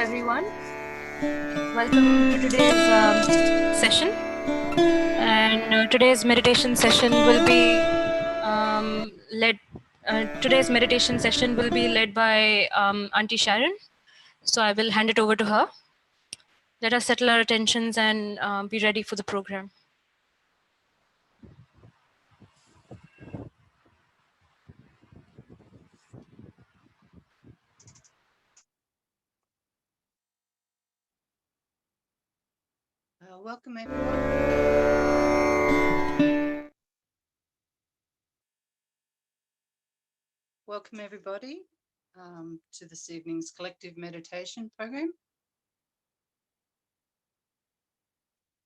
everyone. Welcome to today's session. And today's meditation session will be led. Today's meditation session will be led by Auntie Sharon. So I will hand it over to her. Let us settle our attentions and be ready for the program. Welcome everyone. Welcome everybody to this evening's collective meditation program.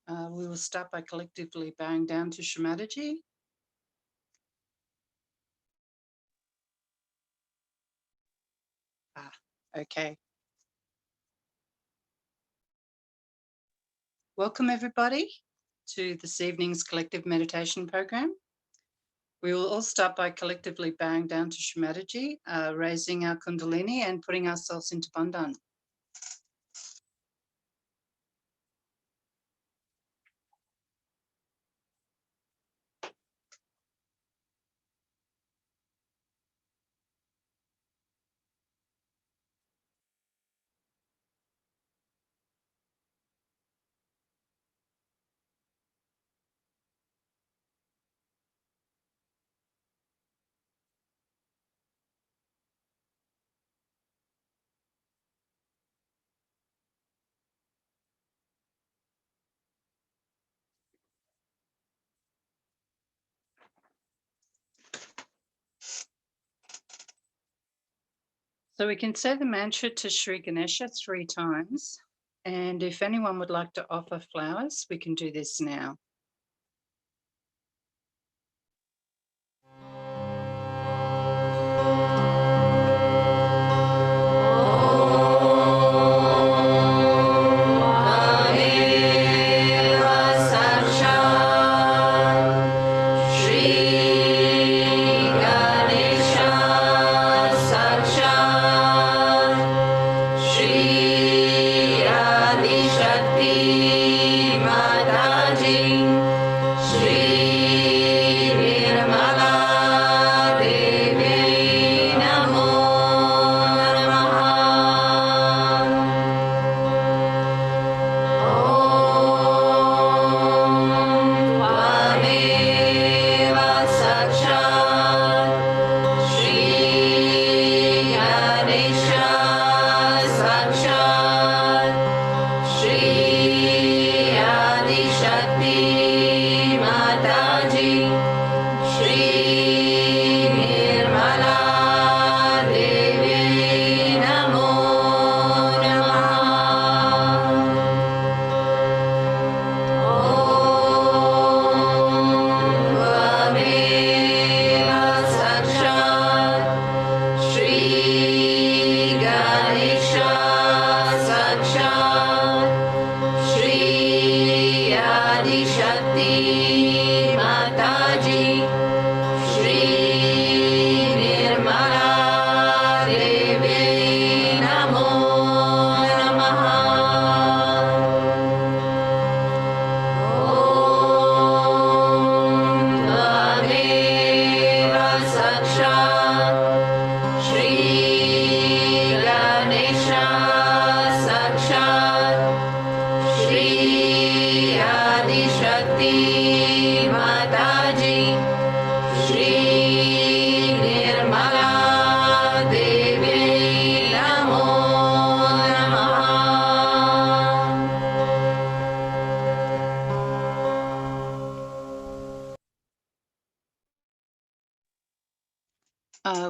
We will start by collectively bowing down to Shri Mataji. Okay. Welcome everybody to this evening's collective meditation program. We will all start by collectively bowing down to Shri Mataji, raising our Kundalini and putting ourselves into Bandhan. So we can say the mantra to Shri Ganesha 3 times. And if anyone would like to offer flowers, we can do this now.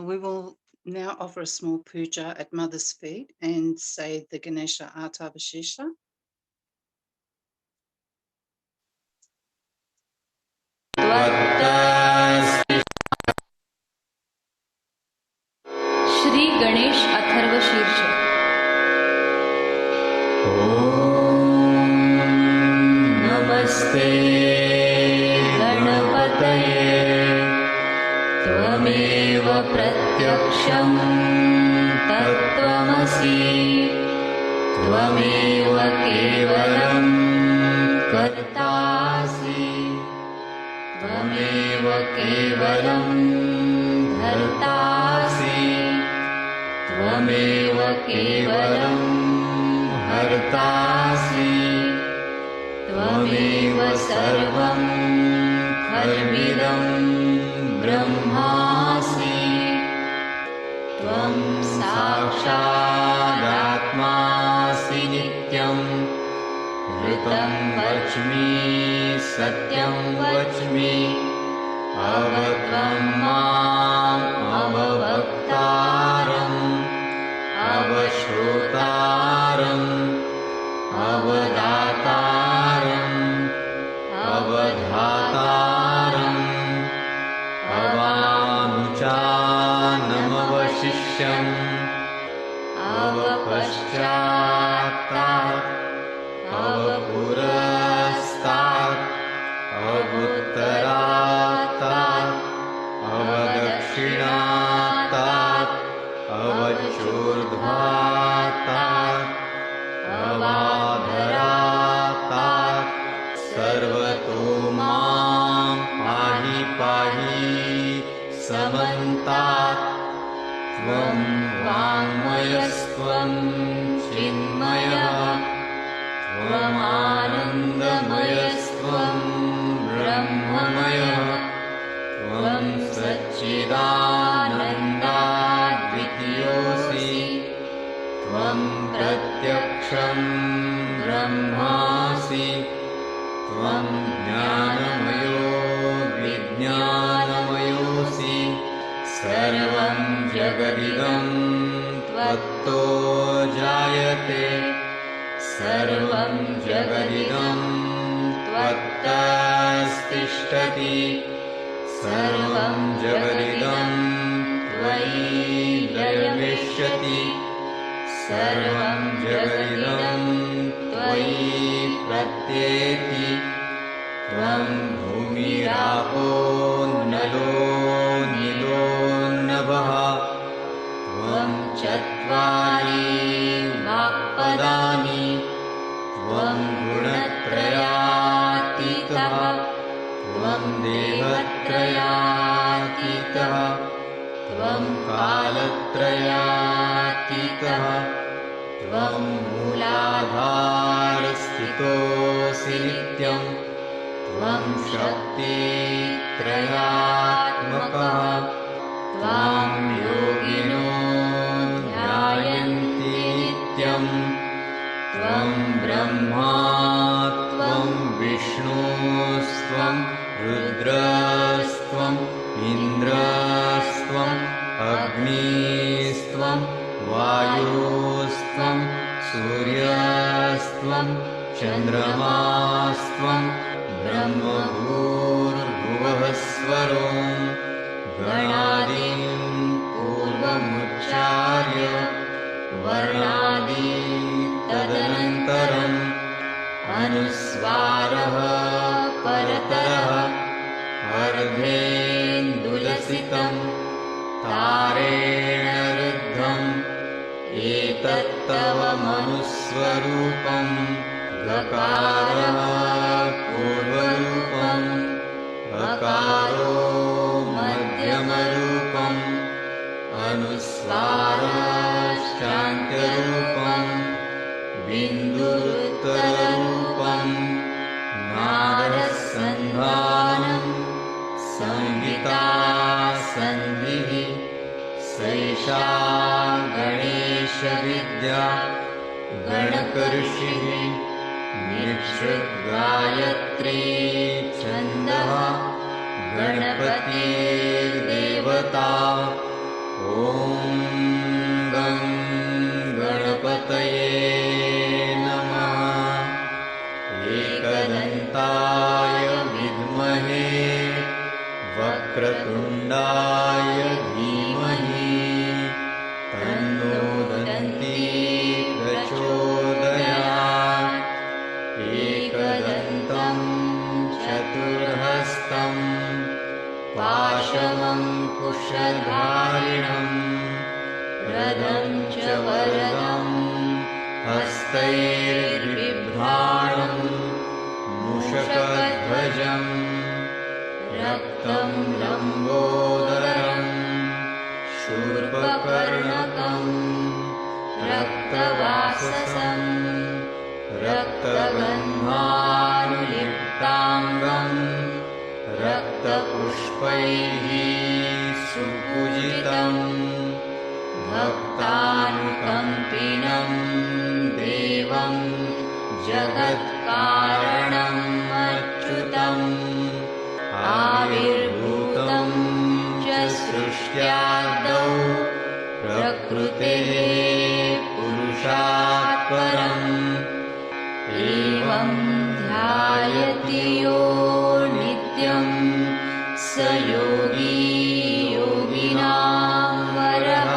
We will now offer a small puja at Mother's feet and say the Ganesha Artavashesha. Shri Ganesh Atharvashirsha. Namaste Ganapataye Tvameva Pratyaksham Tattvamasi त्वमेव केवलं कर्तासि त्वमेव केवलं धर्तासि त्वमेव केवलं हर्तासि त्वमेव सर्वं खल्विदं ब्रह्मासि त्वं साक्षादात्मासि नित्यं ऋतं वच्मि सत्यं वच्मि अवत्वं माम् अववक्तारम् अवश्रोतारम् अवदातारम् अवधातारम् अवानुचानमवशिष्यम् अवपश्चात्तात् अवपुरस्तात् अवुत्तरात्तात् अवदक्षिणात्तात् अवचोर्ध्वात्तात् अवाधरात्तात् सर्वतो मां पाहि पाहि समन्तात् त्वं वाङ्मयस्त्वं चिन्मयः त्वमानन्दमयस्त्वं ब्रह्ममयः त्वं सच्चिदानन्दाद्वितीयोऽसि त्वं प्रत्यक्षं ब्रह्मासि त्वं ज्ञानमयो विज्ञानमयोऽसि सर्वं जगदिदं त्वत्तो जायते सर्वं जगदिदं त्वत्तस्तिष्ठति सर्वं जगदिदं त्वयि लयमिष्यति सर्वं जगदिदं त्वयि प्रत्येति त्वं भूमिरापो नलो नीलो नभः त्वं चत्वारि वाक्पदानि त्वं गुणत्रयातीतः त्वं देहत्रयातीतः त्वं कालत्रयातीतः त्वं मूलाधारस्थितोऽसि नित्यं त्वं शक्तित्रयात्मकः त्वां योगिनो ध्यायन्ति नित्यं त्वं ब्रह्मा त्वं विष्णुस्त्वं रुद्रस्त्वम् इन्द्रस्त्वम् अग्निस्त्वं वायुस्त्वं सूर्यस्त्वं चन्द्रमास्त्वं ब्रह्मभूर्भुवः स्वरो गणादीन् पूर्वमुच्चार्य वर्णादि तदनन्तरम् अनुस्वारः परतरः अर्धेन्दुलसितं तारेण रुद्धम् एतत्तव मनुस्वरूपं गकारः पूर्वरूपम् अकारो मध्यमरूपम् अनुस्वारश्चान्त्यरूपम् बिन्दुरुत्तररूपम् नादसन्धानम् संहिता सन्धिः सैषा गणेशविद्या गणकऋषिः निःसृद्गायत्री छन्दः गणपतिर्देवता ॐ गं गणपतये नमः एकदन्ताय विद्महे वक्रतुण्डाय धीमहि तन्नो दन्ती प्रचोदयात् एकदन्तं चतुर्हस्तं पाशमङ्कुशधारिणं रथं च हस्तैर्बिभ्राणं मूषकध्वजं रक्तं लम्बोदरं शूर्पकर्णकं रक्तवाससं रक्तगन्धानुलिप्ताङ्गं रक्तपुष्पैः सुपूजितं भक्तानुकम्पिनं देवं जगत्कारणम् अच्युतम् आविर्भूतं च सृष्ट्यादौ प्रकृतेः पुरुषात् परम् एवं ध्यायति यो नित्यं स योगी योगिनां वरः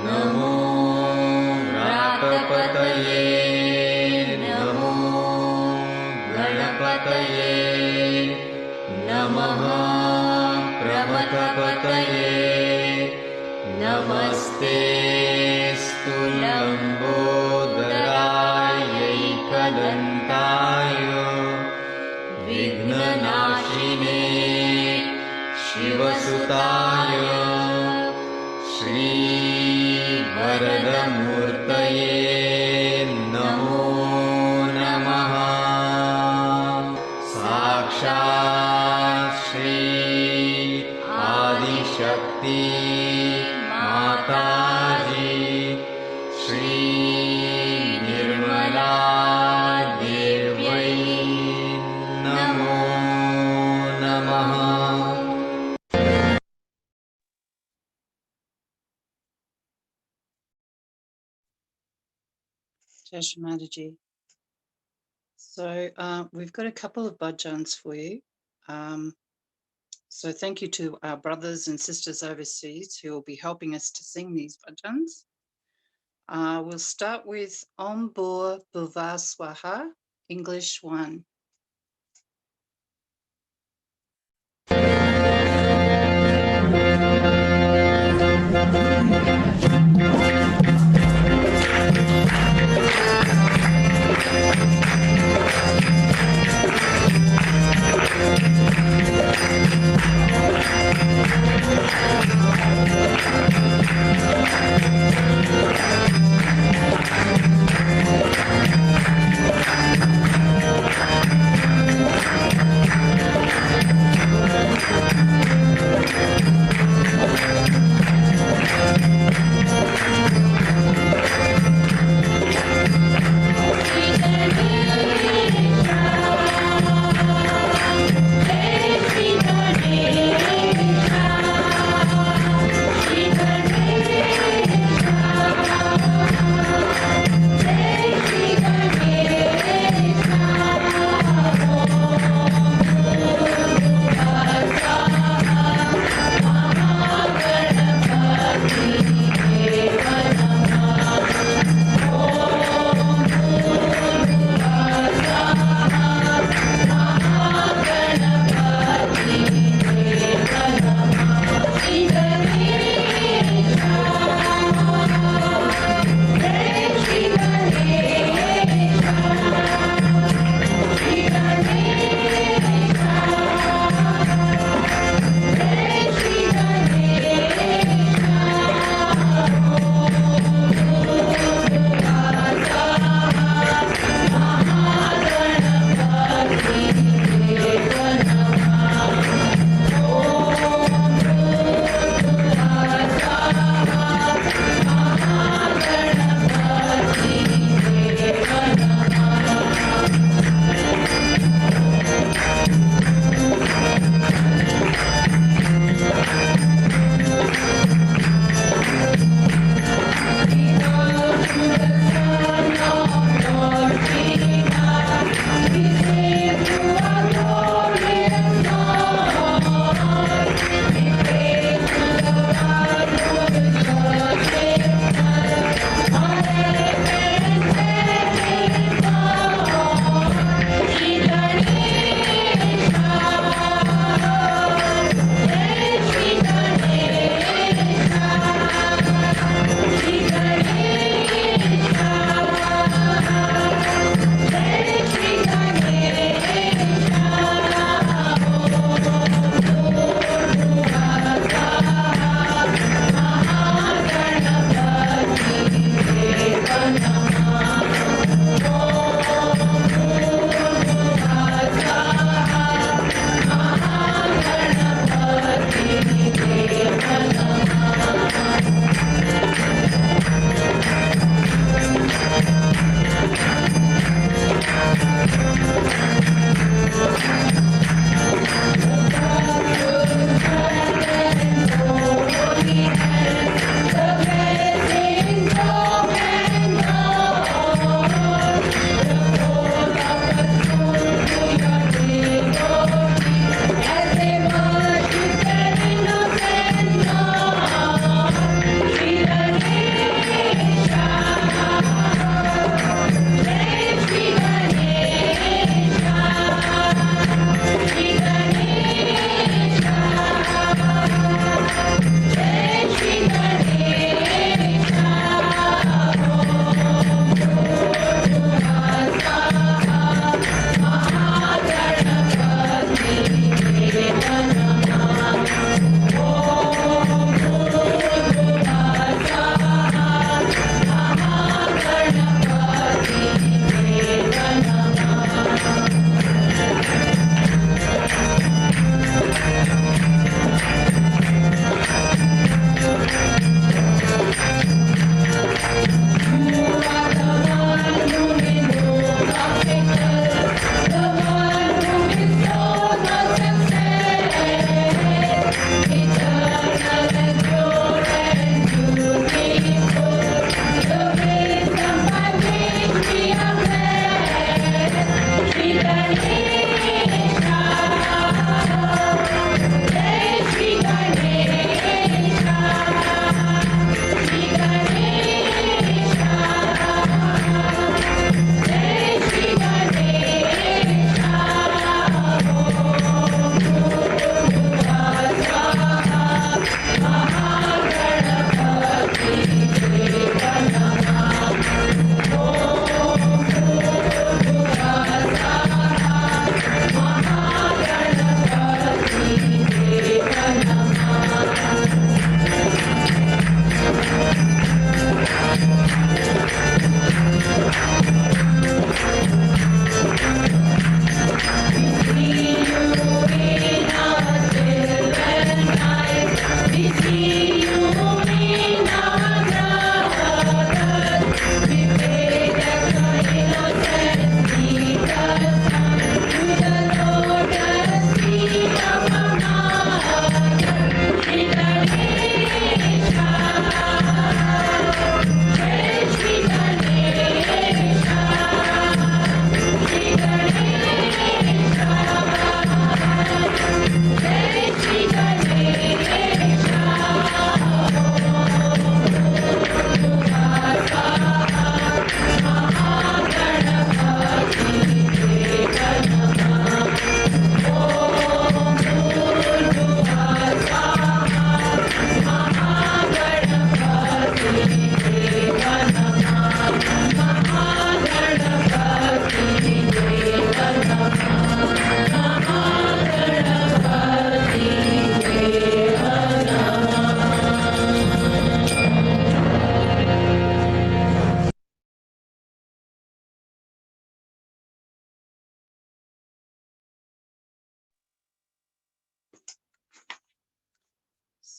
नमो व्रातपतये नमो गणपतये नमः प्रमथपतये नमस्तेऽस्तु लम्बोदरायैकदन्ताय विघ्ननाशिने शिवसुताय श्रीवरदमूर्तये नमो नमः साक्षात् श्री आदिशक्ति माताजी श्री निर्मला देव्यै नमो नमः। Jai Shri Mataji. So we've got a couple of bhajans for you. So thank you to our brothers and sisters overseas who will be helping us to sing these bhajans. We'll start with Om Bhur Bhuva Swaha, English 1.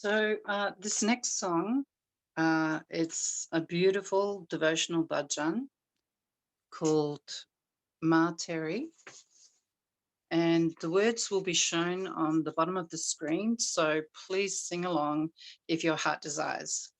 So this next song, it's a beautiful devotional bhajan called Ma Terry, and the words will be shown on the bottom of the screen. So please sing along if your heart desires.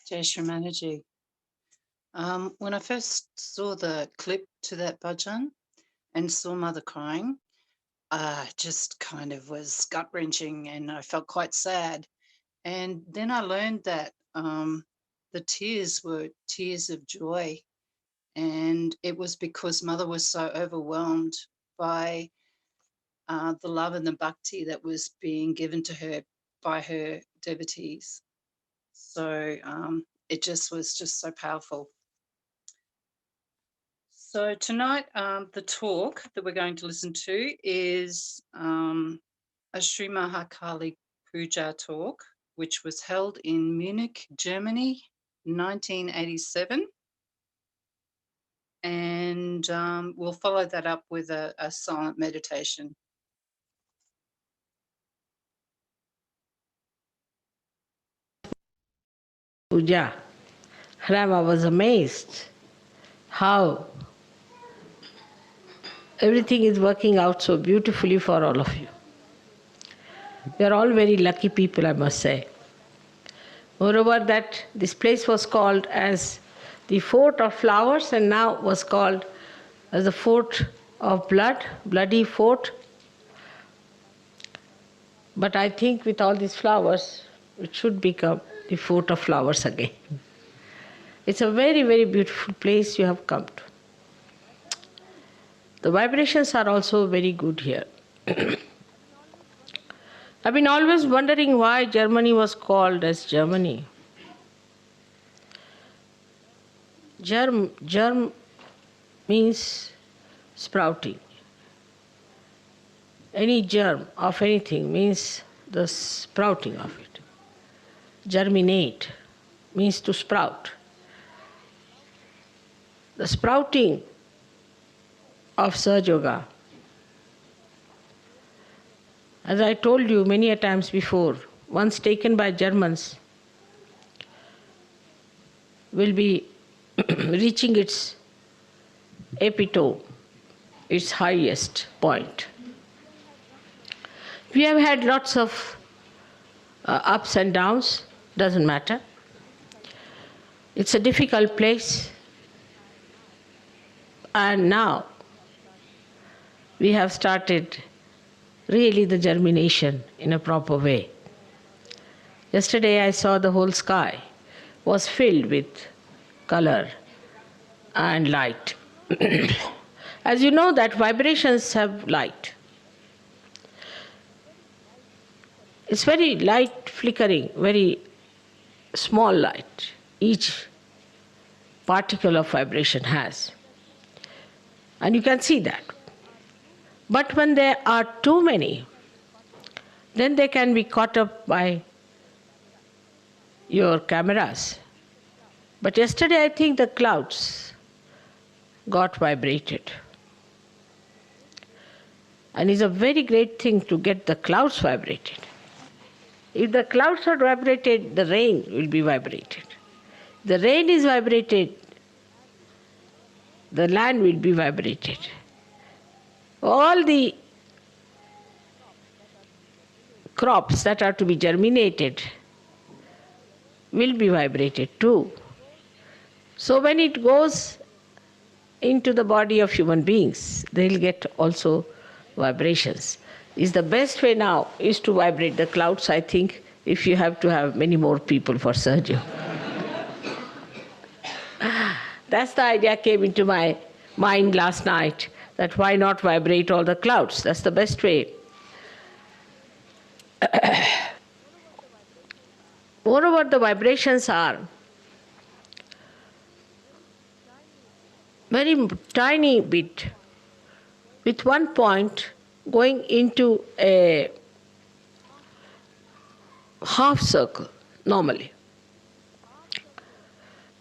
Jai Shri Mataji. When I first saw the clip to that bhajan and saw Mother crying, just kind of was gut wrenching and I felt quite sad. And then I learned that the tears were tears of joy. And it was because Mother was so overwhelmed by the love and the bhakti that was being given to her by her devotees. So it just was just so powerful. So tonight, the talk that we're going to listen to is a Shri Mahakali Puja talk, which was held in Munich, Germany, 1987. And we'll follow that up with a silent meditation. Puja. Ram, I was amazed how everything is working out so beautifully for all of you. You are all very lucky people, I must say. Moreover, that this place was called as the Fort of Flowers and now was called as the Fort of Blood, Bloody Fort. But I think with all these flowers, it should become the Fort of Flowers again. It's a very, very beautiful place you have come to. The vibrations are also very good here. I've been always wondering why Germany was called as Germany. Germ means sprouting. Any germ of anything means the sprouting of it. Germinate means to sprout. The sprouting of Sahaja Yoga, as I told you many a times before, once taken by Germans, will be reaching its epitome, its highest point. We have had lots of ups and downs, doesn't matter. It's a difficult place. And now we have started really the germination in a proper way. Yesterday I saw the whole sky was filled with color and light. As you know that vibrations have light. It's very light flickering, very small light each particle of vibration has. And you can see that. But when there are too many, then they can be caught up by your cameras. But yesterday I think the clouds got vibrated. And it's a very great thing to get the clouds vibrated. If the clouds are vibrated, the rain will be vibrated. The rain is vibrated, the land will be vibrated. All the crops that are to be germinated will be vibrated too. So when it goes into the body of human beings, they'll get also vibrations. Is the best way now is to vibrate the clouds, I think, if you have to have many more people for Sahaja. That's the idea came into my mind last night, that why not vibrate all the clouds? That's the best way. Moreover, the vibrations are very tiny bit, with one point going into a half circle normally.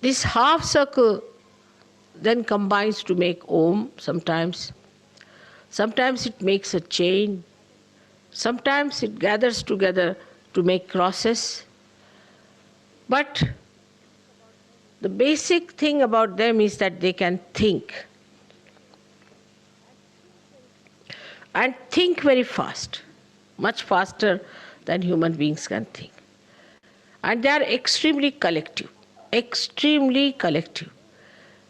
This half circle then combines to make Om sometimes. Sometimes it makes a chain. Sometimes it gathers together to make crosses. But the basic thing about them is that they can think. And think very fast, much faster than human beings can think. And they are extremely collective. extremely collective.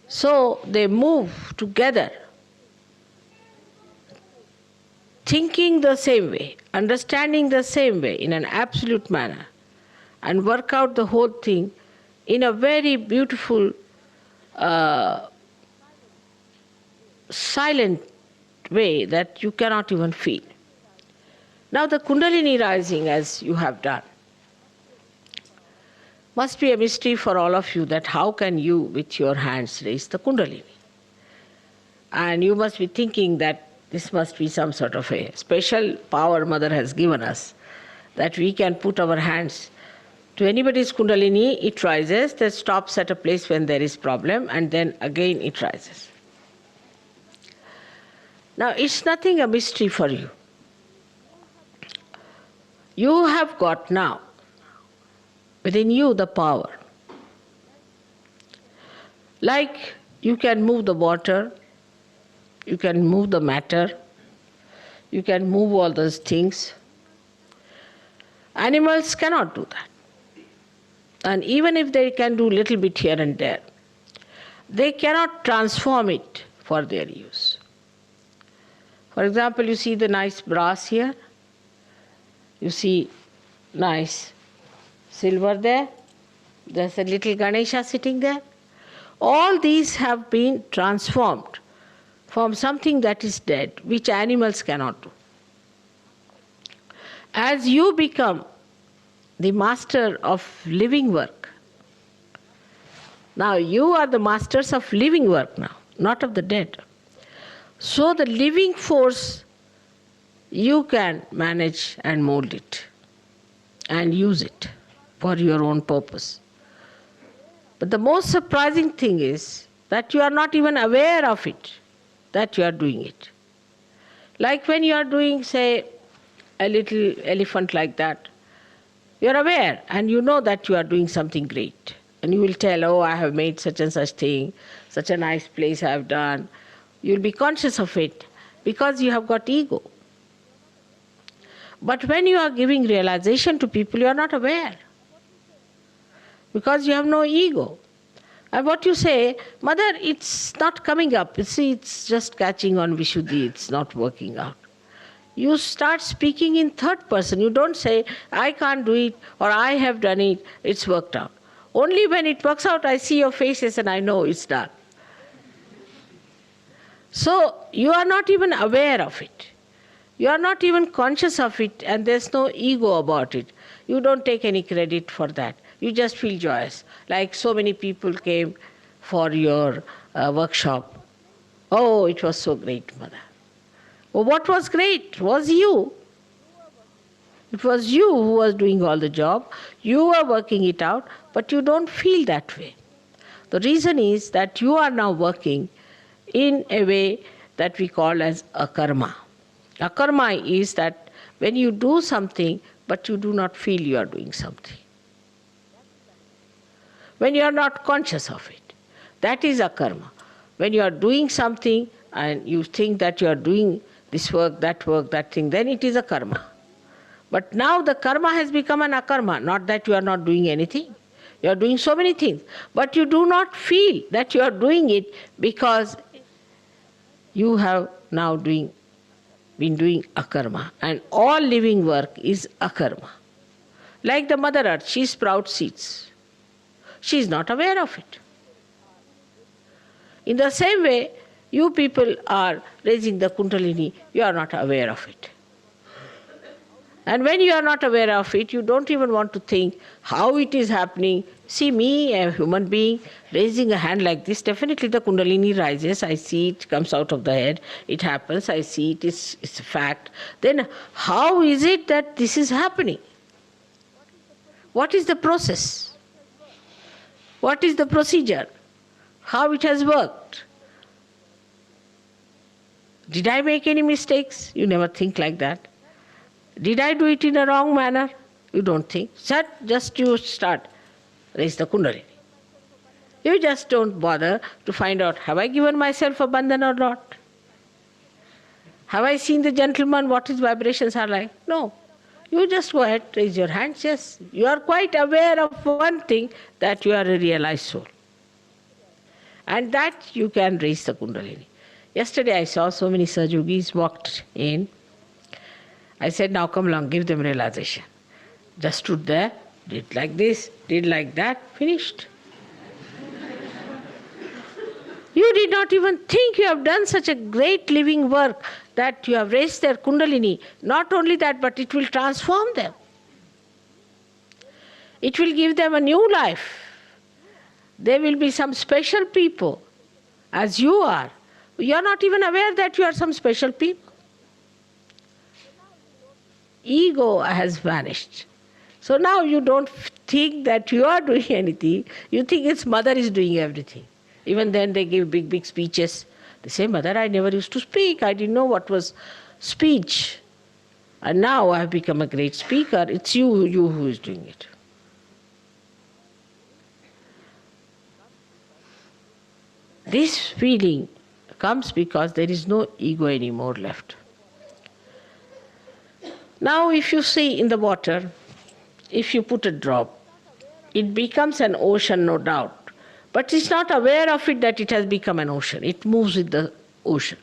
So they move together, thinking the same way, understanding the same way in an absolute manner, and work out the whole thing in a very beautiful, silent way that you cannot even feel. Now, the Kundalini rising, as you have done, must be a mystery for all of you, that how can you, with your hands, raise the Kundalini? And you must be thinking that this must be some sort of a special power Mother has given us, that we can put our hands to anybody's Kundalini, it rises, then stops at a place when there is problem, and then again it rises. Now, it's nothing a mystery for you. You have got now within you the power. Like you can move the water, you can move the matter, you can move all those things. Animals cannot do that. And even if they can do little bit here and there, they cannot transform it for their use. For example, you see the nice brass here, you see nice silver there, there's a little Ganesha sitting there. All these have been transformed from something that is dead, which animals cannot do. As you become the master of living work, now you are the masters of living work now, not of the dead. So the living force, you can manage and mold it and use it for your own purpose. But the most surprising thing is that you are not even aware of it, that you are doing it. Like when you are doing, say, a little elephant like that, you are aware and you know that you are doing something great. And you will tell, oh, I have made such and such thing, such a nice place I have done. You will be conscious of it because you have got ego. But when you are giving realization to people, you are not aware because you have no ego. And what you say, Mother, it's not coming up. You see, it's just catching on Vishuddhi, it's not working out. You start speaking in third person. You don't say, I can't do it, or I have done it, it's worked out. Only when it works out, I see your faces and I know it's done. So you are not even aware of it. You are not even conscious of it, and there's no ego about it. You don't take any credit for that. You just feel joyous. Like so many people came for your workshop. Oh, it was so great, Mother. Well, what was great was you. It was you who was doing all the job. You were working it out, but you don't feel that way. The reason is that you are now working in a way that we call as akarma. Akarma is that when you do something, but you do not feel you are doing something. When you are not conscious of it, that is akarma. When you are doing something and you think that you are doing this work, that thing, then it is a karma. But now the karma has become an akarma, not that you are not doing anything. You are doing so many things, but you do not feel that you are doing it because you have now been doing akarma. And all living work is akarma. Like the Mother Earth, she sprouts seeds. She is not aware of it. In the same way, you people are raising the Kundalini, you are not aware of it. And when you are not aware of it, you don't even want to think how it is happening. See me, a human being, raising a hand like this, definitely the Kundalini rises, I see it comes out of the head, it happens, I see it, it's a fact. Then how is it that this is happening? What is the process? What is the procedure? How it has worked? Did I make any mistakes? You never think like that. Did I do it in a wrong manner? You don't think. Just you start. Raise the Kundalini. You just don't bother to find out, have I given myself a bandhan or not? Have I seen the gentleman, what his vibrations are like? No. You just go ahead, raise your hands, yes. You are quite aware of one thing, that you are a realized soul. And that you can raise the Kundalini. Yesterday I saw so many Sahajogis walked in. I said, now come along, give them realization. Just stood there, did like this, did like that, finished. You did not even think you have done such a great living work that you have raised their Kundalini. Not only that, but it will transform them. It will give them a new life. They will be some special people, as you are. You are not even aware that you are some special people. Ego has vanished. So now you don't think that you are doing anything. You think its mother is doing everything. Even then they give big, big speeches. They say, Mother, I never used to speak. I didn't know what was speech. And now I have become a great speaker. It's you who is doing it. This feeling comes because there is no ego anymore left. Now if you see in the water, if you put a drop, it becomes an ocean, no doubt. But it's not aware of it that it has become an ocean. It moves with the ocean.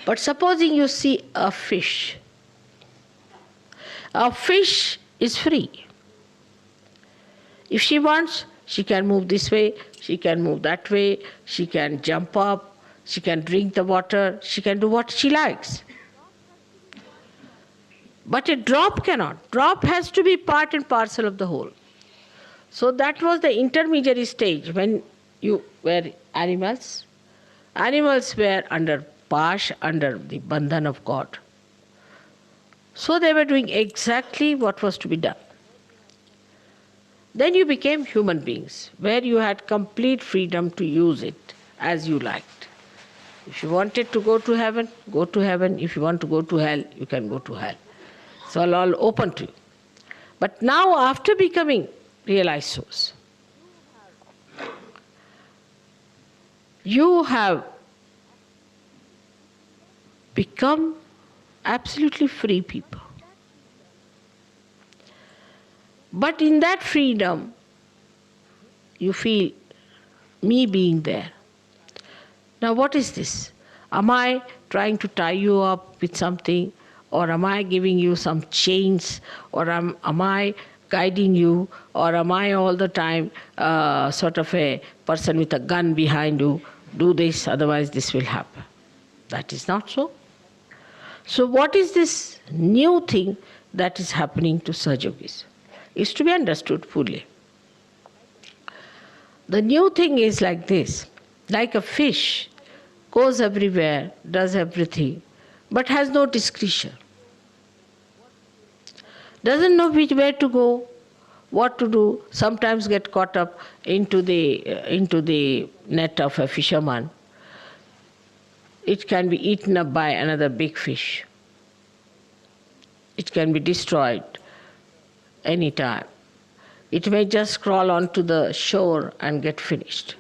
But supposing you see a fish. A fish is free. If she wants, she can move this way, she can move that way, she can jump up, she can drink the water, she can do what she likes. But a drop cannot. Drop has to be part and parcel of the whole. So that was the intermediary stage when you were animals. Animals were under pash, under the bandhan of God. So they were doing exactly what was to be done. Then you became human beings, where you had complete freedom to use it as you liked. If you wanted to go to heaven, go to heaven. If you want to go to hell, you can go to hell. It's all open to you. But now, after becoming realized souls, you have become absolutely free people. But in that freedom, you feel me being there. Now what is this? Am I trying to tie you up with something? Or am I giving you some chains? Or am I guiding you? Or am I all the time sort of a person with a gun behind you? Do this, otherwise this will happen. That is not so. So what is this new thing that is happening to Sahajogis? Is to be understood fully. The new thing is like this. Like a fish goes everywhere, does everything, but has no discretion. Doesn't know where to go, what to do, sometimes get caught up into the net of a fisherman. It can be eaten up by another big fish. It can be destroyed any time. It may just crawl onto the shore and get finished.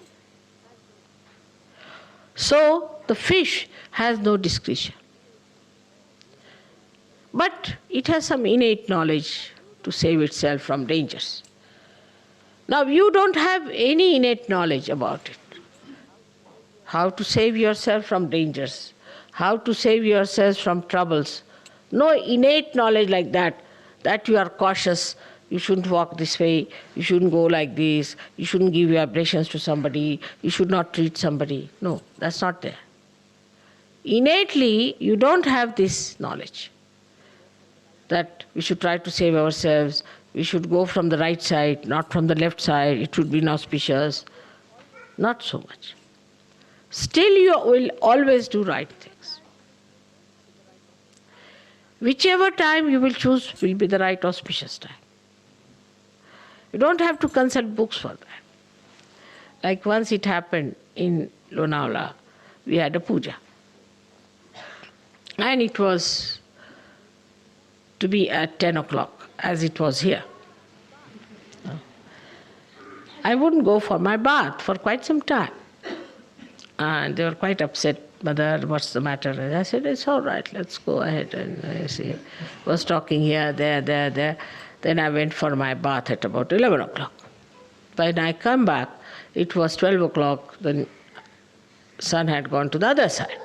So the fish has no discretion. But it has some innate knowledge to save itself from dangers. Now you don't have any innate knowledge about it. How to save yourself from dangers, how to save yourselves from troubles. No innate knowledge like that you are cautious, you shouldn't walk this way, you shouldn't go like this, you shouldn't give vibrations to somebody, you should not treat somebody. No, that's not there. Innately, you don't have this knowledge that we should try to save ourselves, we should go from the right side, not from the left side, it would be inauspicious. Not so much. Still you will always do right things. Whichever time you will choose will be the right auspicious time. You don't have to consult books for that. Like once it happened in Lonavala, we had a puja. And it was to be at 10 o'clock, as it was here. I wouldn't go for my bath for quite some time. And they were quite upset Mother, what's the matter? And I said, it's all right, let's go ahead. And I was talking here, there. Then I went for my bath at about 11 o'clock. When I come back, it was 12 o'clock. The sun had gone to the other side.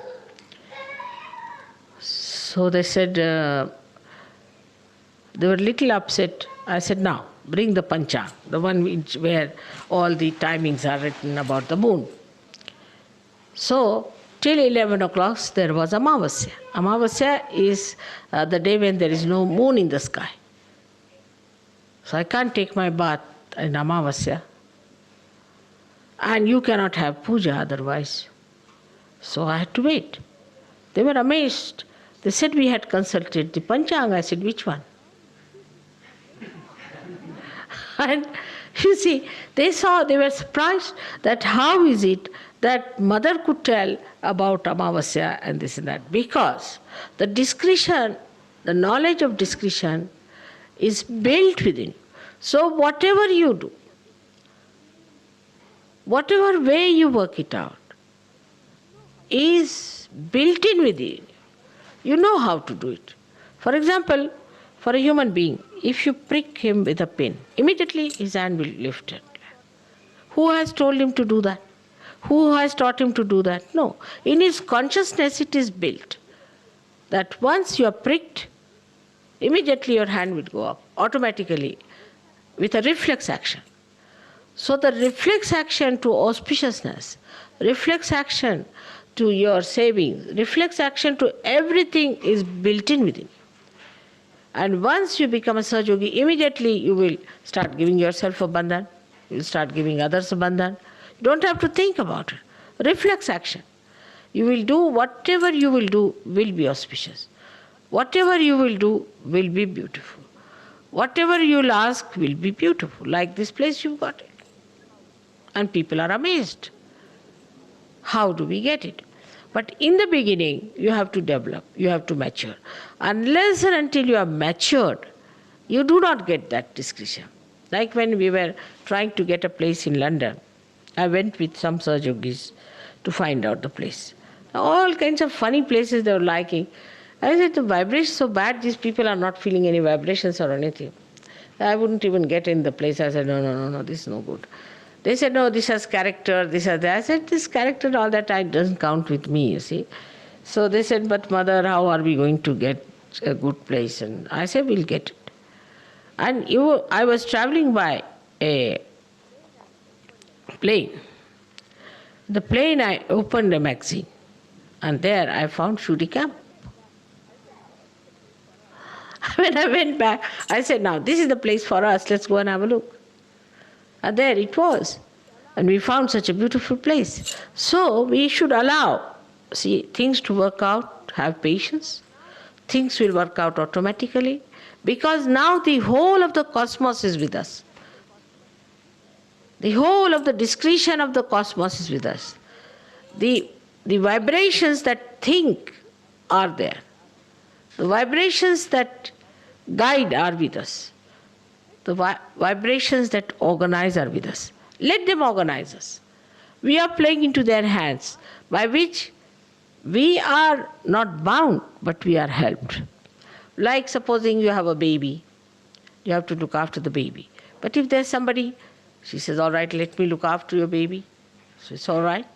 So they said, they were little upset. I said, now, bring the panchang, the one where all the timings are written about the moon. So, till 11 o'clock, there was Amavasya. Amavasya is the day when there is no moon in the sky. So, I can't take my bath in Amavasya. And you cannot have puja otherwise. So, I had to wait. They were amazed. They said, we had consulted the Panchang. I said, which one? And you see, they were surprised that how is it that mother could tell about Amavasya and this and that. Because the discretion, the knowledge of discretion is built within you. So whatever you do, whatever way you work it out, is built in within you. You know how to do it. For example, for a human being, if you prick him with a pin, immediately his hand will lift it. Who has told him to do that? Who has taught him to do that? No. In his consciousness it is built that once you are pricked, immediately your hand will go up automatically with a reflex action. So the reflex action to auspiciousness, reflex action to your savings, reflex action to everything is built in within. And once you become a Sahaja, immediately you will start giving yourself a bandhan, you will start giving others a bandhan. You don't have to think about it. Reflex action. You will do whatever you will do will be auspicious. Whatever you will do will be beautiful. Whatever you will ask will be beautiful. Like this place you've got it. And people are amazed. How do we get it? But in the beginning, you have to develop, you have to mature. Unless and until you are matured, you do not get that discretion. Like when we were trying to get a place in London, I went with some Sahajogis to find out the place. All kinds of funny places they were liking. I said, the vibration is so bad, these people are not feeling any vibrations or anything. I wouldn't even get in the place. I said, no, this is no good. They said, no, this has character, this has that. I said, this character, all that doesn't count with me, you see. So they said, but mother, how are we going to get a good place? And I said, we'll get it. And I was traveling by a plane. The plane, I opened a magazine. And there I found Shooty Camp. When I went back, I said, now, this is the place for us. Let's go and have a look. And there it was. And we found such a beautiful place. So we should allow, things to work out, have patience. Things will work out automatically. Because now the whole of the cosmos is with us. The whole of the discretion of the cosmos is with us. The vibrations that think are there. The vibrations that guide are with us. The vibrations that organize are with us. Let them organize us. We are playing into their hands, by which we are not bound, but we are helped. Like supposing you have a baby, you have to look after the baby. But if there's somebody, she says, all right, let me look after your baby. So it's all right.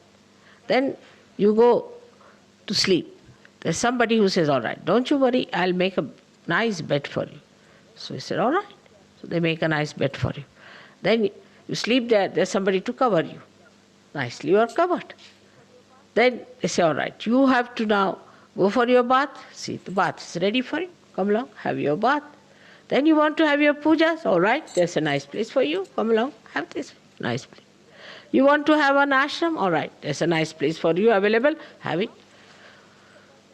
Then you go to sleep. There's somebody who says, all right, don't you worry, I'll make a nice bed for you. So he said, all right. So they make a nice bed for you. Then you sleep there, there's somebody to cover you. Nicely you are covered. Then they say, all right, you have to now go for your bath. See, the bath is ready for you. Come along, have your bath. Then you want to have your pujas. All right, there's a nice place for you. Come along, have this nice place. You want to have an ashram. All right, there's a nice place for you available. Have it.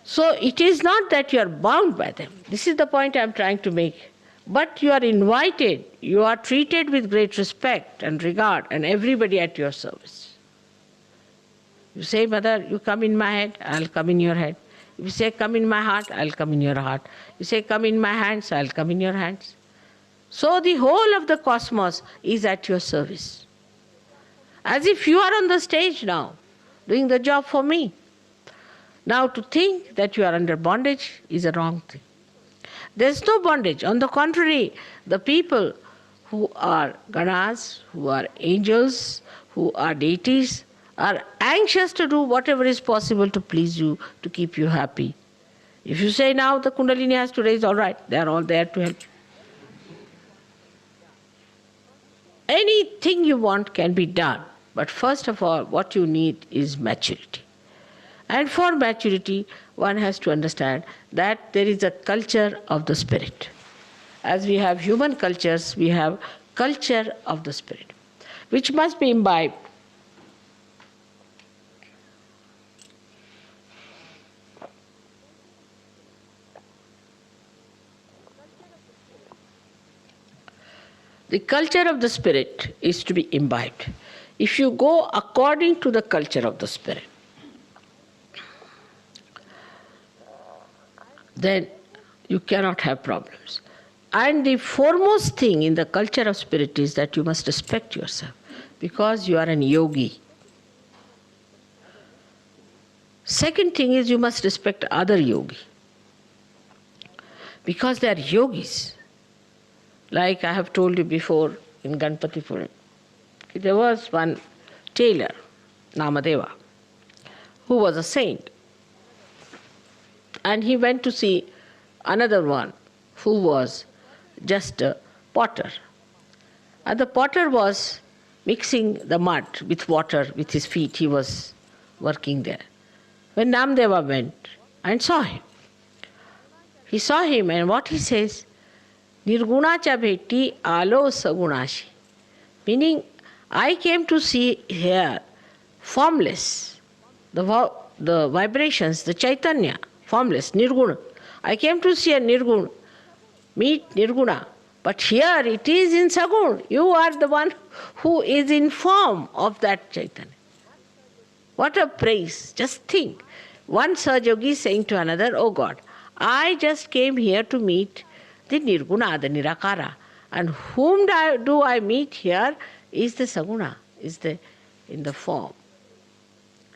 So it is not that you are bound by them. This is the point I am trying to make. But you are invited. You are treated with great respect and regard, and everybody at your service. You say, Mother, you come in my head, I'll come in your head. If you say, come in my heart, I'll come in your heart. You say, come in my hands, I'll come in your hands. So the whole of the cosmos is at your service. As if you are on the stage now, doing the job for me. Now, to think that you are under bondage is a wrong thing. There is no bondage. On the contrary, the people who are ganas, who are angels, who are deities, are anxious to do whatever is possible to please you, to keep you happy. If you say now the Kundalini has to raise, all right, they are all there to help you. Anything you want can be done. But first of all, what you need is maturity. And for maturity, one has to understand that there is a culture of the spirit. As we have human cultures, we have culture of the spirit, which must be imbibed. The culture of the spirit is to be imbibed. If you go according to the culture of the spirit, then you cannot have problems. And the foremost thing in the culture of spirit is that you must respect yourself, because you are an yogi. Second thing is you must respect other yogi, because they are yogis. Like I have told you before in Ganpatipura, there was one tailor, Namadeva, who was a saint. And he went to see another one who was just a potter. And the potter was mixing the mud with water with his feet. He was working there. When Namdeva went and saw him, he saw him, and what he says, Nirgunacha bheti alo sagunashi. Meaning, I came to see here formless, the vibrations, the Chaitanya, formless, Nirguna. I came to see a Nirguna, meet Nirguna. But here it is in Sagun. You are the one who is in form of that Chaitanya. What a praise. Just think. One Sahaja saying to another, oh God, I just came here to meet the Nirguna, the Nirakara. And whom do I meet here is the Saguna, is in the form.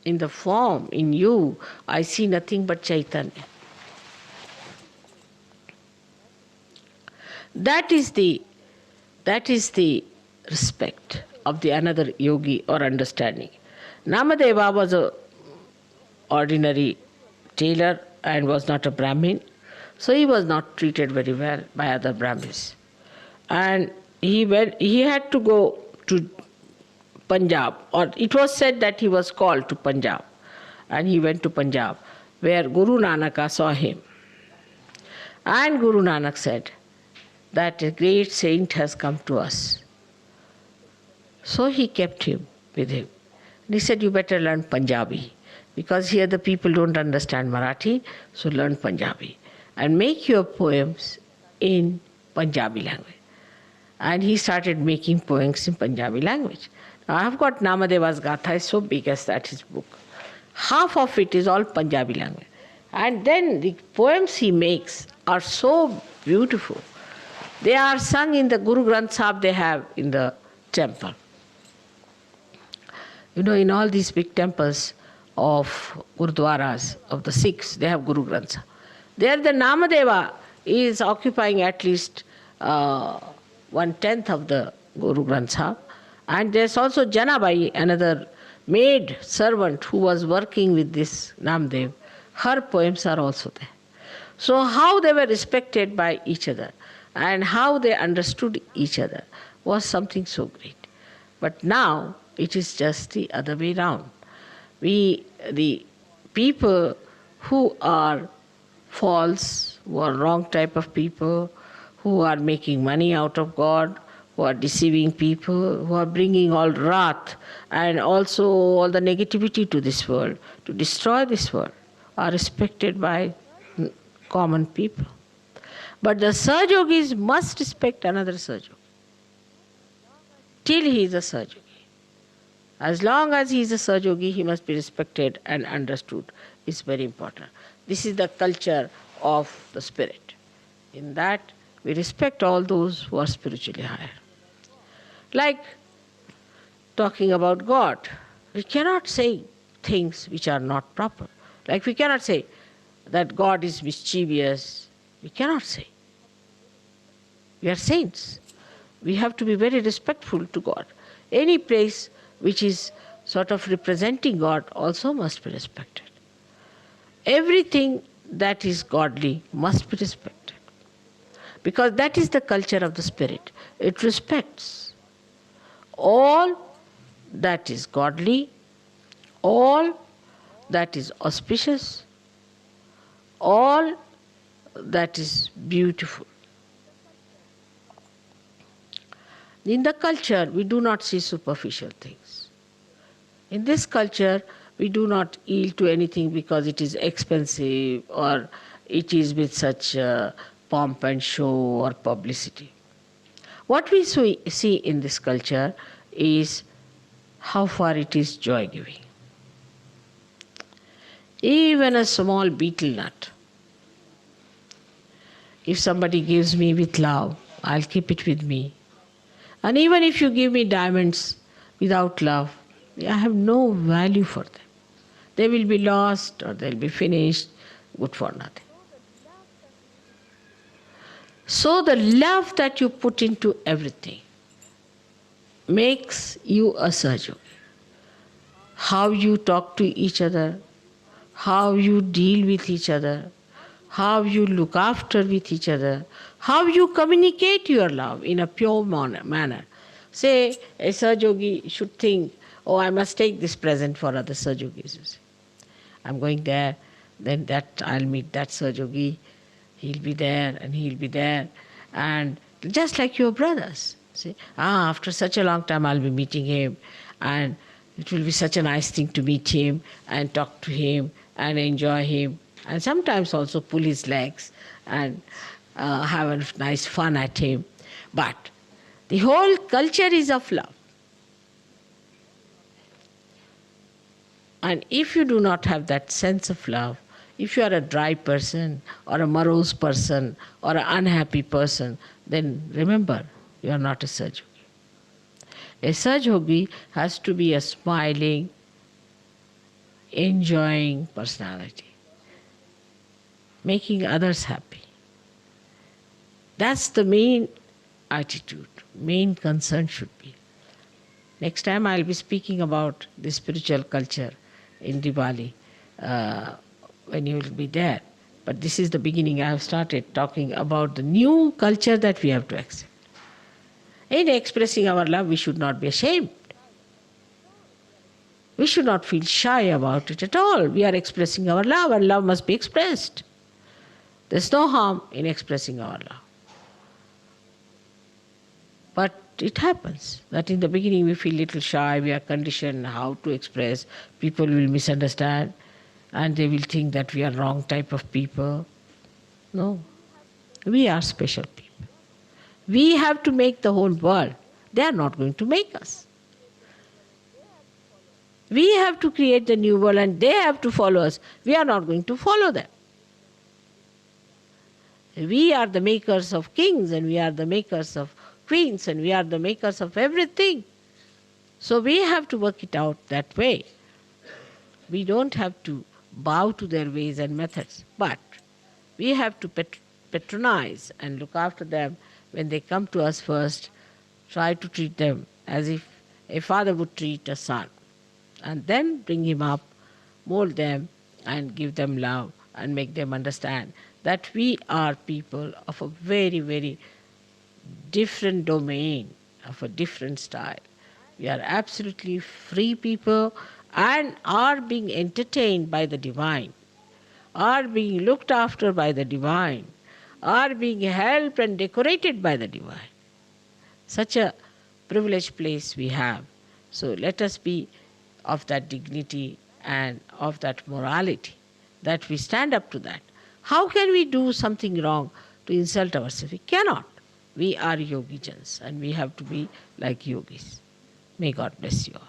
In the form, in you, I see nothing but Chaitanya. That is the respect of the another yogi or understanding. Namadeva was an ordinary tailor and was not a Brahmin, so he was not treated very well by other Brahmins. And he had to go to Punjab, or it was said that he was called to Punjab, and he went to Punjab, where Guru Nanak saw him. And Guru Nanak said that a great saint has come to us. So he kept him with him. And he said, you better learn Punjabi, because here the people don't understand Marathi, so learn Punjabi. And make your poems in Punjabi language. And he started making poems in Punjabi language. Now I have got Namadeva's Gatha, is so big as that his book. Half of it is all Punjabi language. And then the poems he makes are so beautiful. They are sung in the Guru Granth Sahib they have in the temple. You know, in all these big temples of Gurudwaras, of the Sikhs, they have Guru Granth Sahib. There the Namadeva is occupying at least 1/10 of the Guru Granth Sahib. And there's also Janabai, another maid servant who was working with this Namdev. Her poems are also there. So how they were respected by each other and how they understood each other was something so great. But now it is just the other way round. The people who are false, who are wrong type of people, who are making money out of God, who are deceiving people, who are bringing all wrath and also all the negativity to this world, to destroy this world, are respected by common people. But the Sahajogis must respect another Sahajogi till he is a Sahajogi. As long as he is a Sahajogi, he must be respected and understood. It's very important. This is the culture of the spirit. In that, we respect all those who are spiritually higher. Like talking about God, we cannot say things which are not proper. Like we cannot say that God is mischievous. We cannot say. We are saints. We have to be very respectful to God. Any place which is sort of representing God also must be respected. Everything that is godly must be respected. Because that is the culture of the spirit. It respects all that is godly, all that is auspicious, all that is beautiful. In the culture, we do not see superficial things. In this culture, we do not yield to anything because it is expensive or it is with such pomp and show or publicity. What we see in this culture is how far it is joy giving. Even a small betel nut, if somebody gives me with love, I'll keep it with me. And even if you give me diamonds without love, I have no value for them. They will be lost or they'll be finished, good for nothing. So the love that you put into everything makes you a Sahaja. How you talk to each other, how you deal with each other, how you look after with each other, how you communicate your love in a pure manner. Say, a Sahajogi should think, oh, I must take this present for other Sahajogis. I'm going there, then that I'll meet that Sahajogi, he'll be there and he'll be there. And just like your brothers. See, after such a long time I'll be meeting him, and it will be such a nice thing to meet him and talk to him and enjoy him, and sometimes also pull his legs and have a nice fun at him. But the whole culture is of love. And if you do not have that sense of love, if you are a dry person or a morose person or an unhappy person, then remember, you are not a Sahaja. A Sahaja has to be a smiling, enjoying personality, making others happy. That's the main attitude, main concern should be. Next time I'll be speaking about the spiritual culture in Diwali when you will be there. But this is the beginning. I have started talking about the new culture that we have to accept. In expressing our love, we should not be ashamed. We should not feel shy about it at all. We are expressing our love, and love must be expressed. There's no harm in expressing our love. But it happens that in the beginning we feel little shy, we are conditioned how to express, people will misunderstand and they will think that we are wrong type of people. No, we are special people. We have to make the whole world. They are not going to make us. We have to create the new world and they have to follow us. We are not going to follow them. We are the makers of kings and we are the makers of queens and we are the makers of everything. So we have to work it out that way. We don't have to bow to their ways and methods, but we have to patronize and look after them when they come to us first, try to treat them as if a father would treat a son, and then bring him up, mold them, and give them love and make them understand that we are people of a very, very different domain, of a different style. We are absolutely free people and are being entertained by the divine, are being looked after by the divine, are being helped and decorated by the divine. Such a privileged place we have. So let us be of that dignity and of that morality, that we stand up to that. How can we do something wrong to insult ourselves? We cannot. We are yogijans and we have to be like yogis. May God bless you all.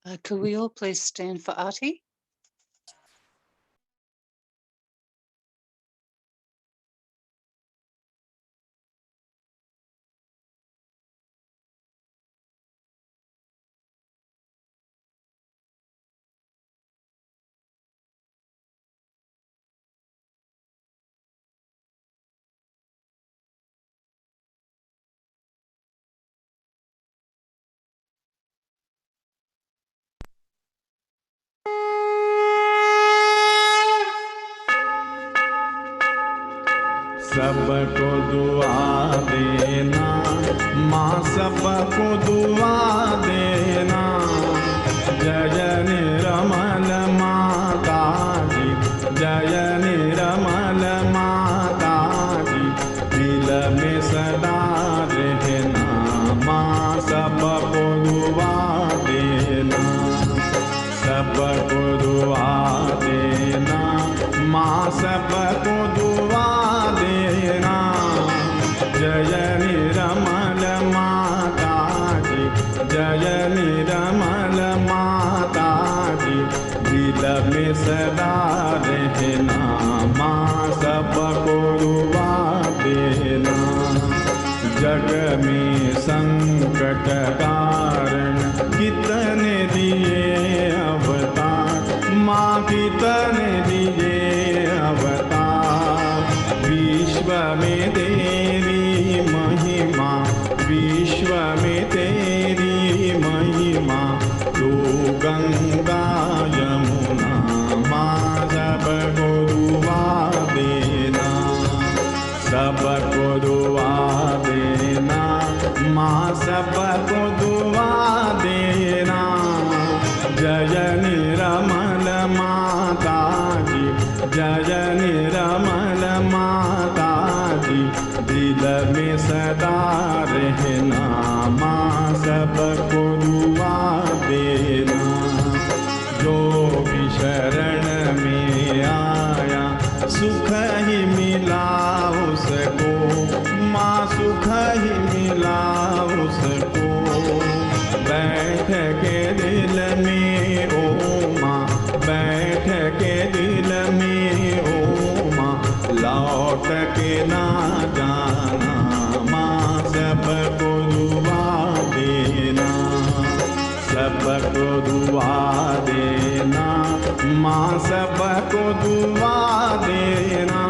Could we all please stand for Arti? सबको दुआ देना माँ, सबको दुआ देना। जय निर्मल माता जी, जय निर्मल माता जी, दिल में सदा रहना माँ, सबको दुआ देना। सबको दुआ देना माँ, सबको दुआ देना। जय निर्मल माता जी, जय निर्मल माता जी, दिल में सदा रहना माँ, सबको दुआ देना। जग में संकट कारण कितने दिए अवतार माँ, कितने दिए अवतार। विश्व में तेरी महिमा, विश्व में तेरी महिमा। तू गंगा यमुना माँ, सबको दुआ देना। सबको दुआ देना माँ, सबको दुआ देना। जय निर्मल माता जी, जय निर्मल माता जी, दिल में सदा रहना माँ, सबको दुआ देना। जो भी शरण में आया सुख ही मिला उसको माँ, सुख ही मिला उसको। बैठ के दिल में ओ माँ, बैठ के दिल में ओ माँ, लौट के ना जाना माँ, सबको दुआ देना। सबको दुआ देना माँ, सबको दुआ देना।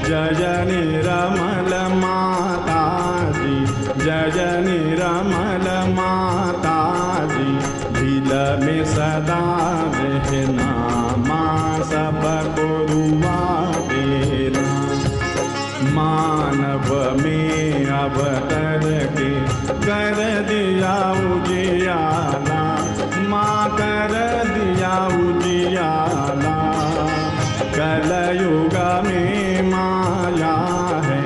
जय निर्मल माता जी, जय निर्मल माता जी, दिल में सदा रहना माँ, सबको दुआ देना। मानव में अवतर के कर दिया उजियाला माँ, कर दिया उजियाला। कलयुग में माया है,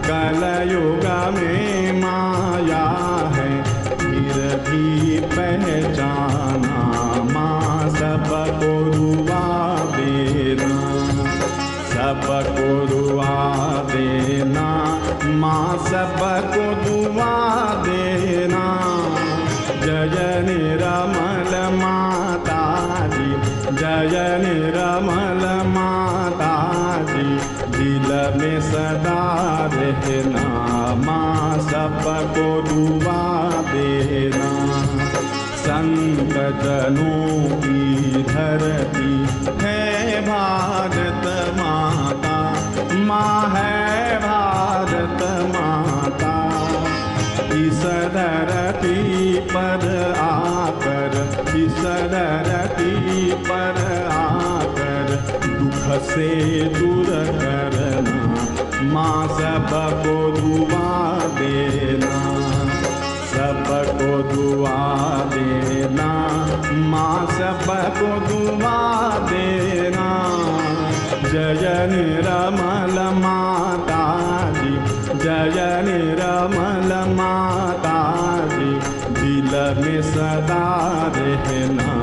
कलयुग में माया है, फिर भी पहचाना माँ, सबको दुआ देना। सबको दुआ देना माँ, सबको दुआ देना। जय निर्मल माता जी, जय निर्मल माता जी, दिल में सदा रहना माँ, सबको दुआ देना। संत जनों की धरती है भारत माता, माँ है भारत माता। इस धरती पर आकर, इस धरती पर आकर, दुख से दूर करना माँ, सबको दुआ देना। सबको दुआ देना माँ, सबको दुआ देना। जय निर्मल माता जी, जय निर्मल माता जी, दिल में सदा रहना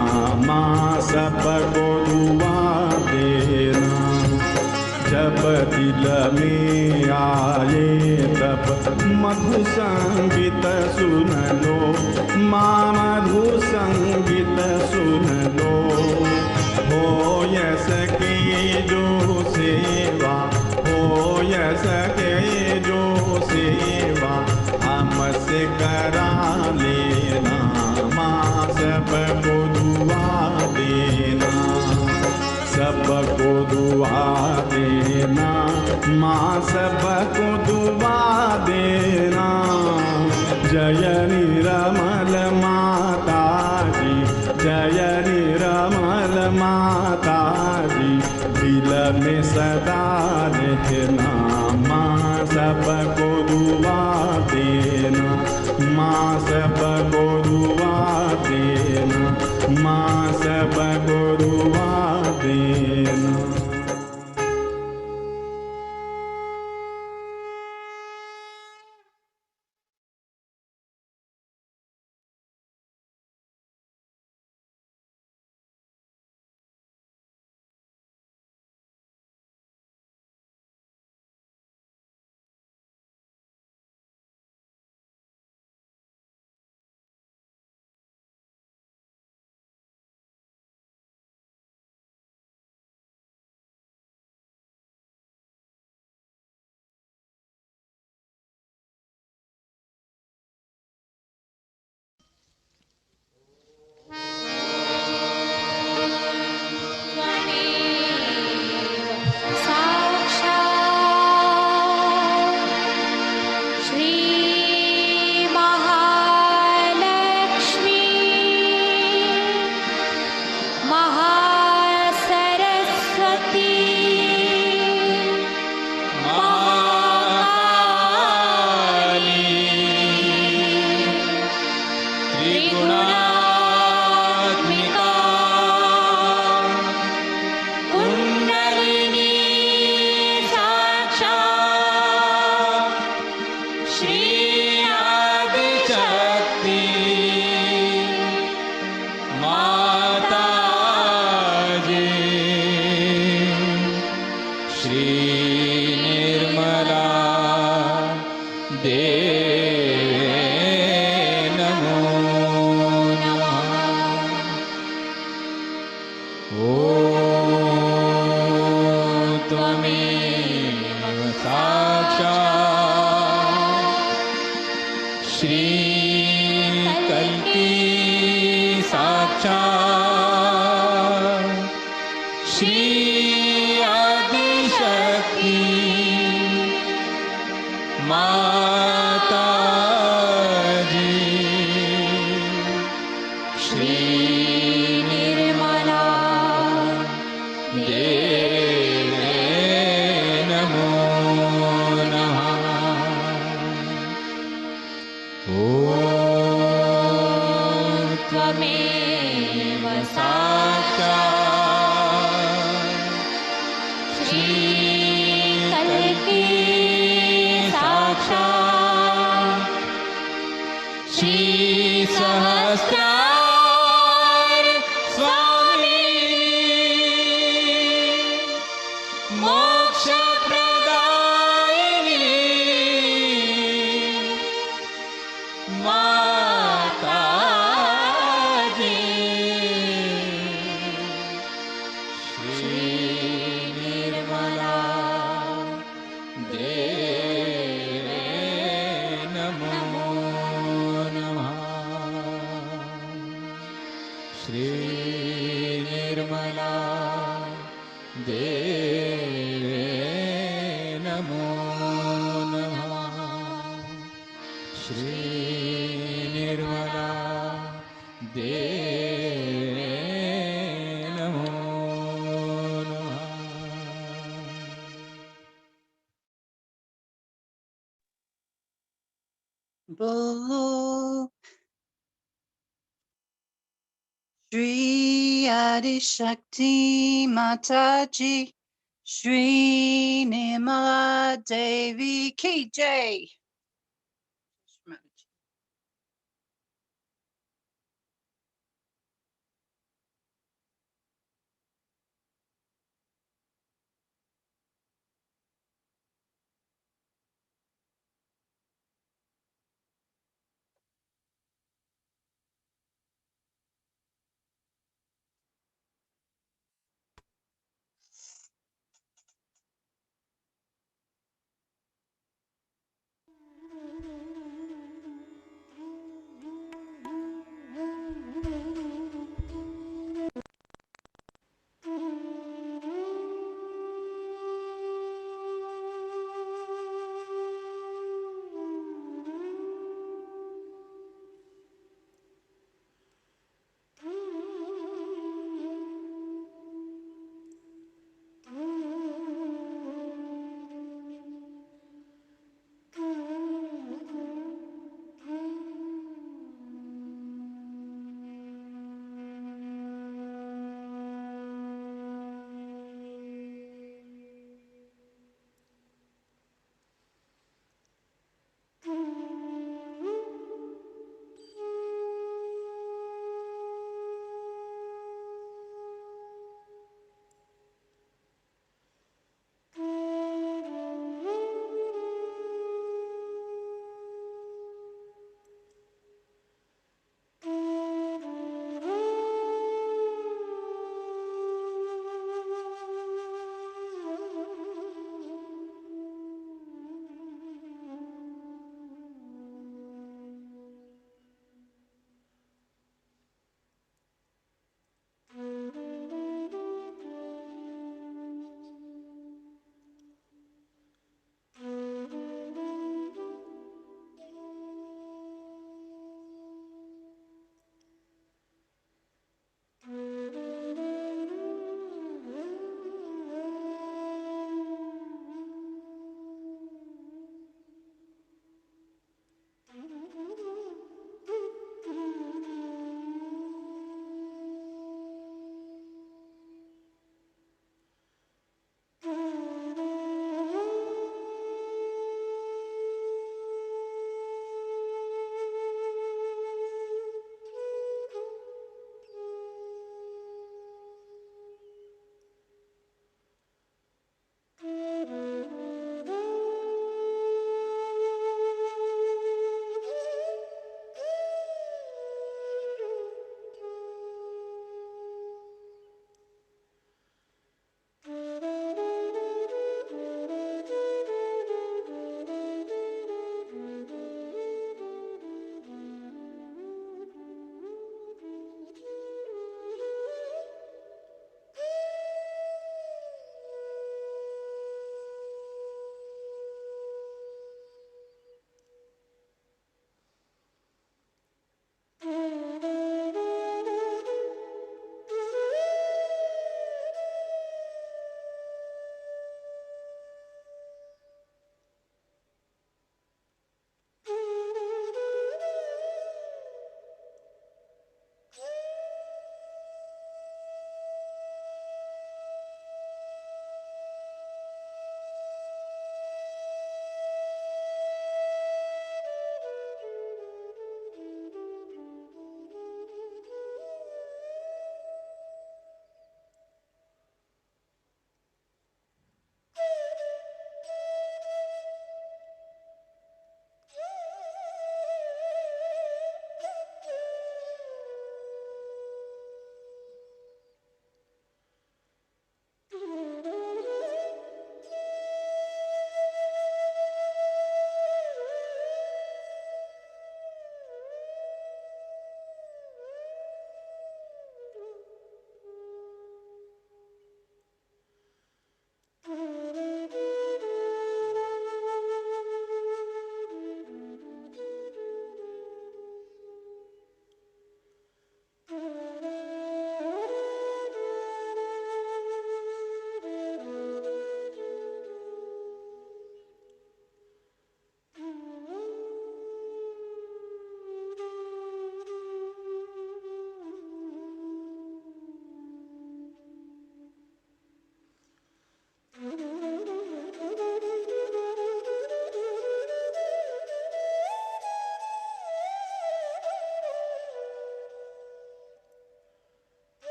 माँ, सबको दुआ देना। जब दिल में आए तब मधु संगीत सुन लो, माँ मधु संगीत सुन लो। हो यस की जो सेवा, हो यस के जो सेवा हमसे करा लेना, माँ सबको दुआ देना, सबको दुआ देना, माँ सबको दुआ देना। जय निरमल माता जी, जय निरमल माता जी, दिल में सदा रहना, माँ सबको दुआ देना, माँ सबको दुआ देना, माँ सबको दुआ देना। Bolo Shri Adi Shakti Mataji, Shri Mataji Ki Jai.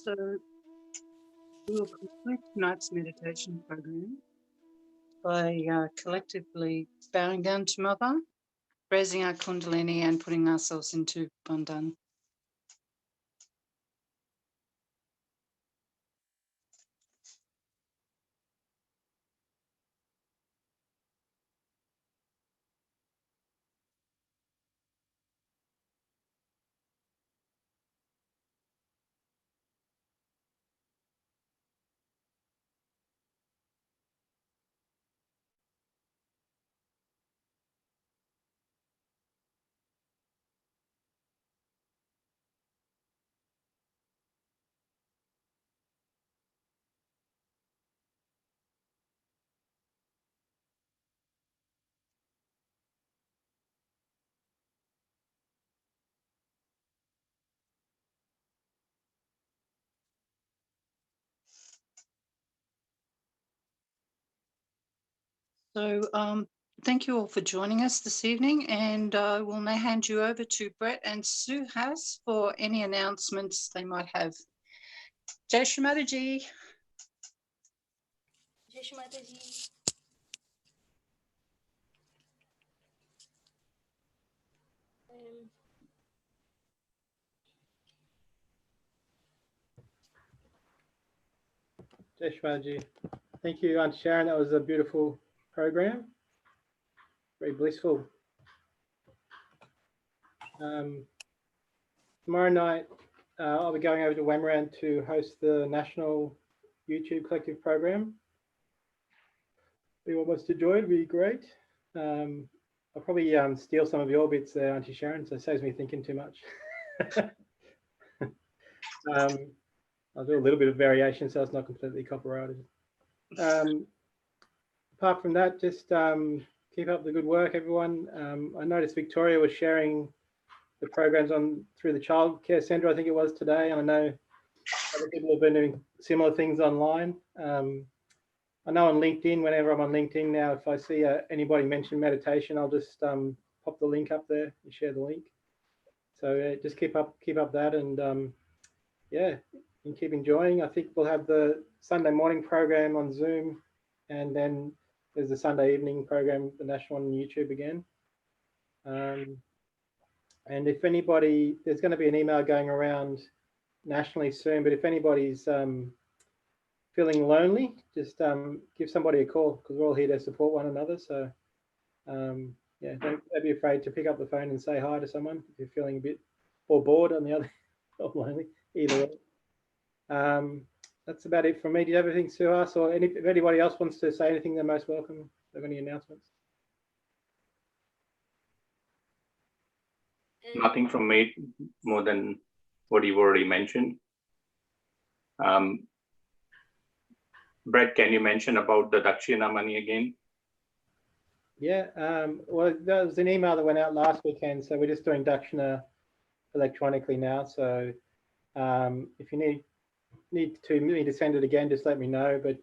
So we will conclude tonight's meditation program by collectively bowing down to Mother, raising our Kundalini and putting ourselves into Bandhan. So thank you all for joining us this evening, and I will now hand you over to Brett and Suhas for any announcements they might have. Jai Shri Mataji. Jai Shri Mataji. Jai Shri Mataji. Thank you, Aunt Sharon. That was a beautiful program. Very blissful. Tomorrow night, I'll be going over to Wamaran to host the National YouTube Collective program. If anyone wants to join, it'd be great. I'll probably steal some of your bits there, Auntie Sharon, so it saves me thinking too much. I'll do a little bit of variation so it's not completely copyrighted. Apart from that, just keep up the good work, everyone. I noticed Victoria was sharing the programs on through the childcare centre, I think it was today, and I know other people have been doing similar things online. I know on LinkedIn, whenever I'm on LinkedIn now, if I see anybody mention meditation, I'll just pop the link up there and share the link. So just keep up that, and yeah, and keep enjoying. I think we'll have the Sunday morning program on Zoom, and then there's the Sunday evening program, the national on YouTube again. And if anybody, there's going to be an email going around nationally soon, but if anybody's feeling lonely, just give somebody a call, because we're all here to support one another. So yeah, don't be afraid to pick up the phone and say hi to someone if you're feeling a bit or bored on the other, or lonely, either way. That's about it from me. Do you have anything, Suhas, or if anybody else wants to say anything, they're most welcome. Have any announcements? Nothing from me more than what you've already mentioned. Brett, can you mention about the Dakshina money again? Yeah, well, there was an email that went out last weekend, so we're just doing Dakshina electronically now. So if you need me to send it again, just let me know. But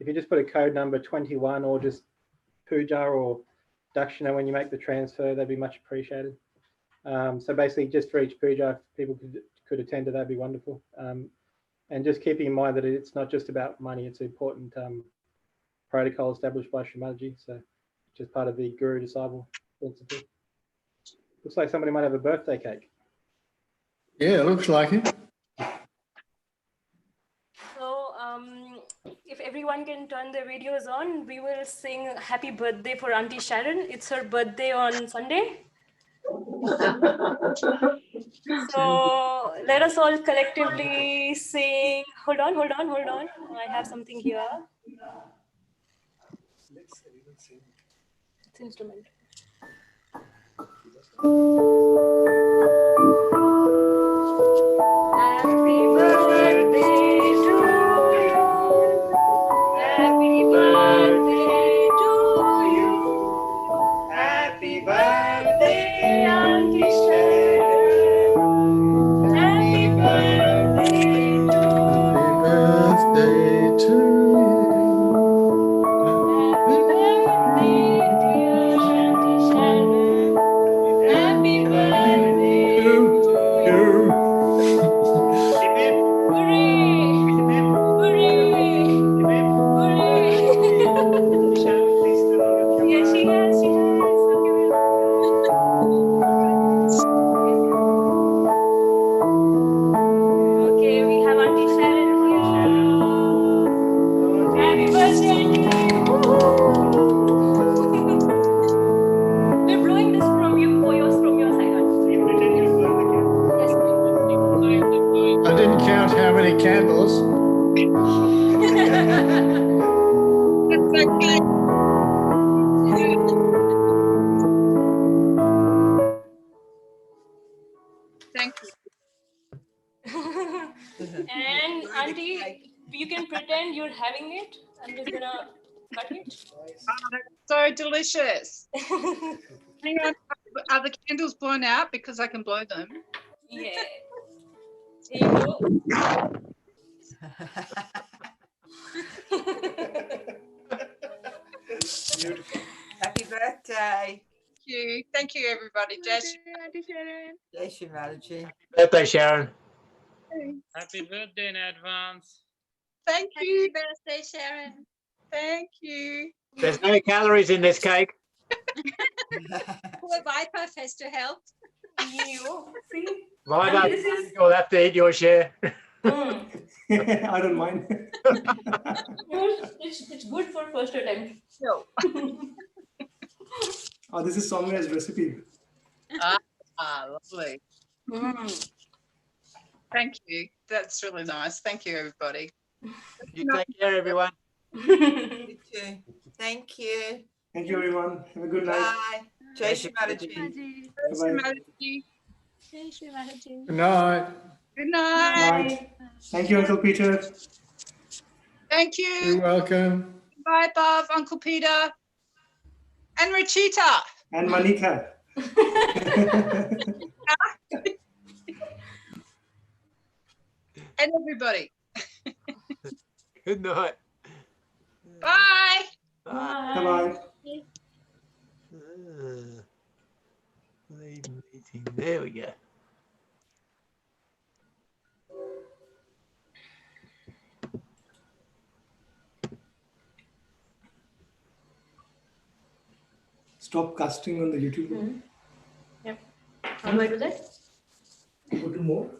if you just put a code number 21 or just puja or Dakshina when you make the transfer, that'd be much appreciated. So basically, just for each puja, if people could attend to that'd be wonderful. And just keeping in mind that it's not just about money; it's an important protocol established by Shri Mataji, so just part of the guru disciple principle. Looks like somebody might have a birthday cake. Yeah, it looks like it. So if everyone can turn their videos on, we will sing happy birthday for Auntie Sharon. It's her birthday on Sunday. So let us all collectively sing. Hold on. I have something here. It's instrument. Happy birthday to you. Happy birthday to you. Happy birthday, Auntie Sharon. Happy birthday to Happy birthday to you. Happy birthday, dear Sharon. Thank you. And Auntie, you can pretend you're having it. I'm just gonna cut it. So delicious. Hang on. Are the candles blown out? Because I can blow them. Yeah. Here you go. Happy birthday. Thank you, everybody. Jai Jai Shri Mataji. Birthday, Sharon. Happy birthday in advance. Thank you. Birthday, Sharon. Thank you. There's no calories in this cake. Poor bypass has to help. You see? Right I up, mean, this is you'll have to eat your share. I don't mind. it's good for first attempt. No. Oh, this is Soumya's recipe. Lovely. Mm. Thank you. That's really nice. Thank you, everybody. You take care, everyone. You too. Thank you. Thank you, everyone. Have a good night. Bye. Jai Shri Mataji. Bye-bye. Jai Shri Mataji. Good night. Good night. Night. Thank you, Uncle Peter. Thank You're you. welcome. Bye, Bob, Uncle Peter, and Rachita. And Manika. And everybody. Good night. Bye. Bye-bye. Leave meeting. There we go. Stop casting on the YouTube. Yep. How do I do that? Go to more.